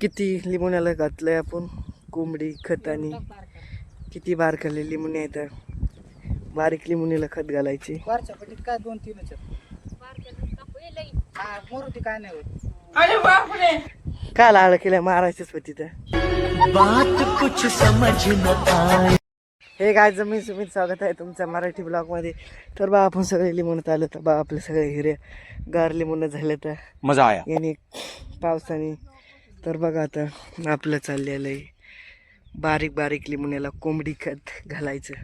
किती लिंबूण्याला घातलंय आपण कोंबडी खतानी. किती बारकाले लिंबूने आहेत. बारीक लिंबूनीला खत घालायची. वरच्या पटीत काय 2-3च काय नाही होत. अरे बापरे काल आळ केल्या मारायचंच होती तर. हे काय जमीन सुमीन स्वागत आहे तुमच्या मराठी ब्लॉग मध्ये. तर बा आपण सगळे लिंबूनत आलो तर बा आपले सगळे हिरे गार लिंबून झाले तर मजा आया याने पावसाने. तर बघा आता आपलं चाललेलं आहे बारीक बारीक लिंबूण्याला कोंबडी खत घालायचं.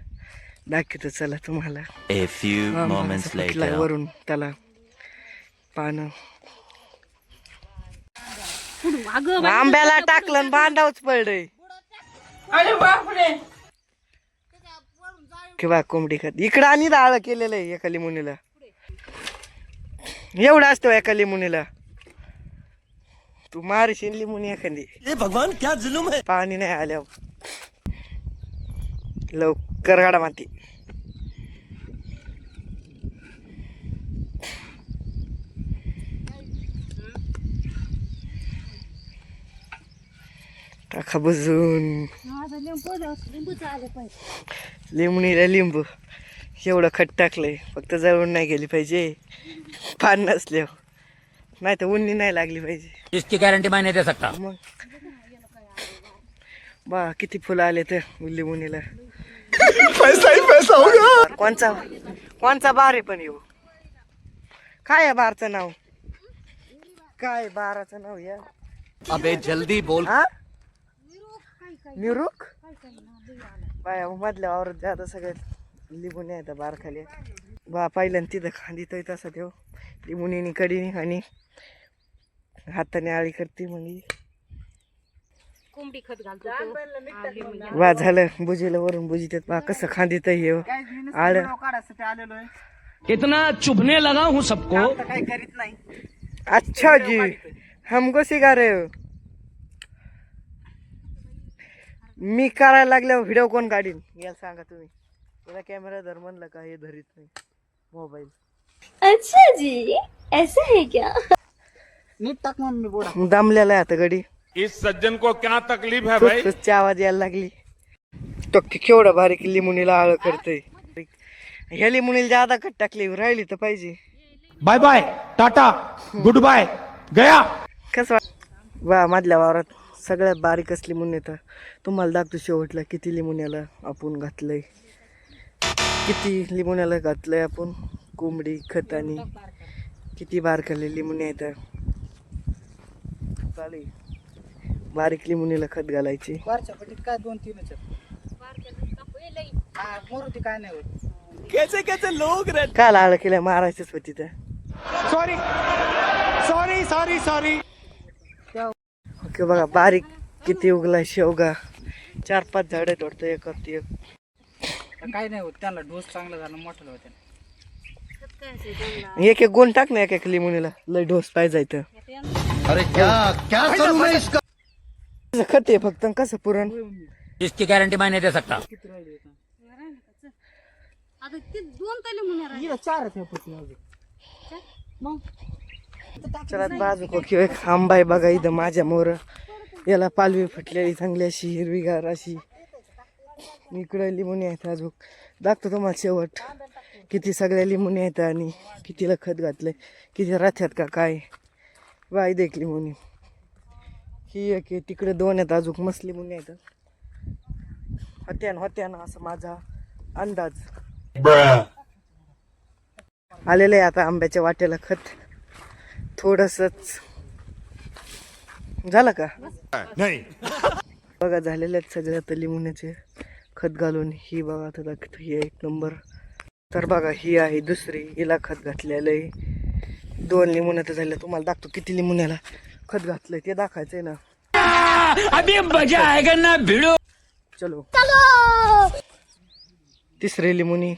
दाखवतो चला तुम्हाला. A few moments later. वरून त्याला पानं आंब्याला टाकलं बांधावच पडलंय. अरे बापरे किंवा कोंबडी खत इकडं आणि डाळ केलेलं आहे एका लिंबुनीला. एवढं असतो एका लिंबुनीला. तू मारशील लिंबुनी एखादी. हे भगवान क्या जुलूम है. पाणी नाही आल्यावर लवकर गाडा माती. टाका बुजून लिंबणीला लिंबू एवढं खट टाकलंय. फक्त जळून नाही गेली पाहिजे पान नसल्यावर. नाही तर उन्नी नाही लागली पाहिजे. इसकी गारंटी मैं नहीं दे सकता. मग बा किती फुलं आले तर लिंबुनीला. पैसा ही पैसा होगा. कोणचा बार आहे पण येऊ. काय आहे बारचं नाव. काय बाराचं नाव या. अबे जल्दी बोल. हा निरुक बाया मधल्या वावरात जात सगळ्यात लिंबून येतं बार खाली. बा पहिल्यानं तिथं खांदी तर तसं ठेव लिंबुनी कडीने आणि हाताने आळी करते मग कोंबडी खत घालतो. वा झालं बुजीला वरून बुजीत बा कसं खांदीत हे आळ. काढायसाठी आलेलो आहे. इतना चुभने लगा हूँ सबको. आता काही करीत नाही. अच्छा जी हमको सिखा रहे हो. मी करायला लागल्यावर व्हिडिओ कोण काढीन याला सांगा तुम्ही. याला कॅमेरा धर म्हणलं का हे धरीत नाही मोबाईल. अच्छा जी ऐसा है क्या. नीट टाक म्हणून मी बोडा. दमलेला आहे आता गडी. इस सज्जन को क्या तकलीफ है भाई. ची आवाज यायला लागली. तो केवढा बारीक लिंबुनीला आळ करतोय. ह्या लिंबुनीला जादा खट टाकली राहिली तर पाहिजे. Bye bye tata goodbye गया. कसं वा मधल्या वावरात सगळ्यात बारीक असली लिंबून येतं. तुम्हाला दाखतो शेवटला किती लिंबुण्याला आपण घातलंय. किती लिंबुण्याला घातलंय आपण कोंबडी खतानी. किती बारकाले लिंबून येतं. चालेल बारीक लिंबुनीला खत घालायची. वरच्या पटीत काय 2-3च काय नाही होत. कैसे कैसे लोग रहते. काल आळ केल्या मारायचंच होती तर. Sorry sorry sorry sorry. Okay बघा बारीक किती उगला शेवगा. 4-5 झाडं तोडतं एक एक. काय नाही होत. त्यांना डोस चांगला झाला मोठा होत्या. एक एक गोण टाक ना एक लिंबुनीला लय ढोस पाहिजे तर. अरे क्या क्या करूं मैं इसका. खत आहे फक्त कसं पुरण. इसकी गारंटी मैं नहीं दे सकता. आता ते 2 तले म्हणणार. 4 पटी मग चला बाजू किंवा एक आंबा आहे बघा इथं माझ्या मोर. याला पालवी फुटलेली चांगली अशी हिरवीगार अशी. इकडं लिंबुनी आहेत अजून. दाखतो तुम्हाला शेवट किती सगळ्या लिंबुनी आहेत आणि कितीला खत घातलंय किती राहत्यात का काय. वाय देख लिंबुनी ही एक आहे. तिकडे 2 आहेत अजून मस्त लिंबुनी आहेत. होत्या ना असं माझा अंदाज. आलेलं आहे आता आंब्याच्या वाट्याला खत थोडंसंच. झालं का नहीं बघा झालेले आहेत सगळ्या तर लिंबुण्याचे खत घालून. ही बघा आता दाखवतो ही 1 नंबर. तर बघा ही आहे दुसरी. हिला खत घातलेलं आहे. 2 लिंबुण्या तर झाल्या. तुम्हाला दाखवतो किती लिंबुण्याला खत घातलंय ते दाखवायचंय ना. अभी मजा आएगा ना भिड़ो. चलो तिसरी लिंबुनी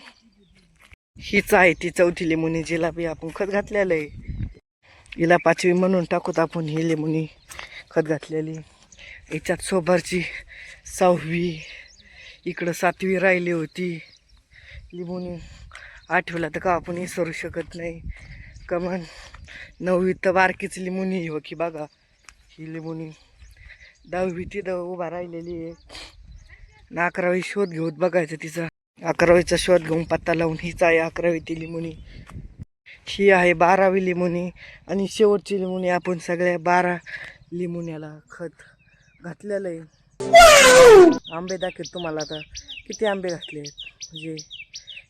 हीच आहे. ती 4थी लिंबुनी जिला बी आपण खत घातलेलं आहे. हिला 5वी म्हणून टाकूत आपण. ही लिंबुनी खत घातलेली. याच्यात सोबरची 6वी. इकडं 7वी राहिली होती लिंबुनी. 8वीला तर का आपण विसरू शकत नाही. कमान 9वी तर बारकीच लिंबुनी हो की बघा ही लिंबुनी. 10वी तिथं उभा राहिलेली आहे. 11वी शोध घेऊन बघायचं तिचा. 11वीचा शोध घेऊन पत्ता लावून हीच आहे 11वी लिमुनी. ही आहे 12वी लिमुनी आणि शेवटची लिमुनी आपण सगळ्या 12 लिमुन्याला खत घातलेलं आहे. आंबे दाखवेल तुम्हाला आता किती आंबे घातले आहेत. म्हणजे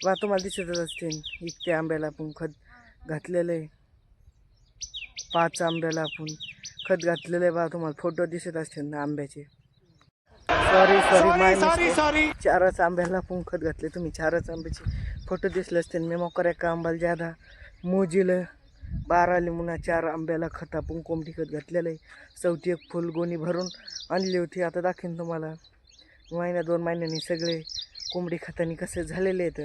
बा तुम्हाला दिसतच असतील इतक्या आंब्याला आपण खत घातलेलं आहे. 5 आंब्याला आपण खत घातलेलं आहे. बा तुम्हाला फोटो दिसत असतील ना आंब्याचे. सॉरी 4च आंब्याला आपण खत घातले. तुम्ही 4च आंब्याचे फोटो दिसले असतील. मी मोकर का आंबाला ज्यादा मोजील 12 लिमुना 4 आंब्याला खत आपण कोंबडी खत घातलेलं आहे. 41 फुल गोणी भरून आणली होती. आता दाखवेन तुम्हाला 1-2 महिन्यांनी सगळे कोंबडी खतानी कसे झालेले आहेत.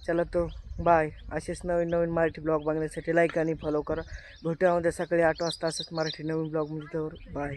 चला तो बाय. असेच नवीन नवीन मराठी ब्लॉग बघण्यासाठी लाईक आणि फॉलो करा. भेटूया उद्या सकाळी 8 वाजता असंच मराठी नवीन ब्लॉग म्हणजे. बाय.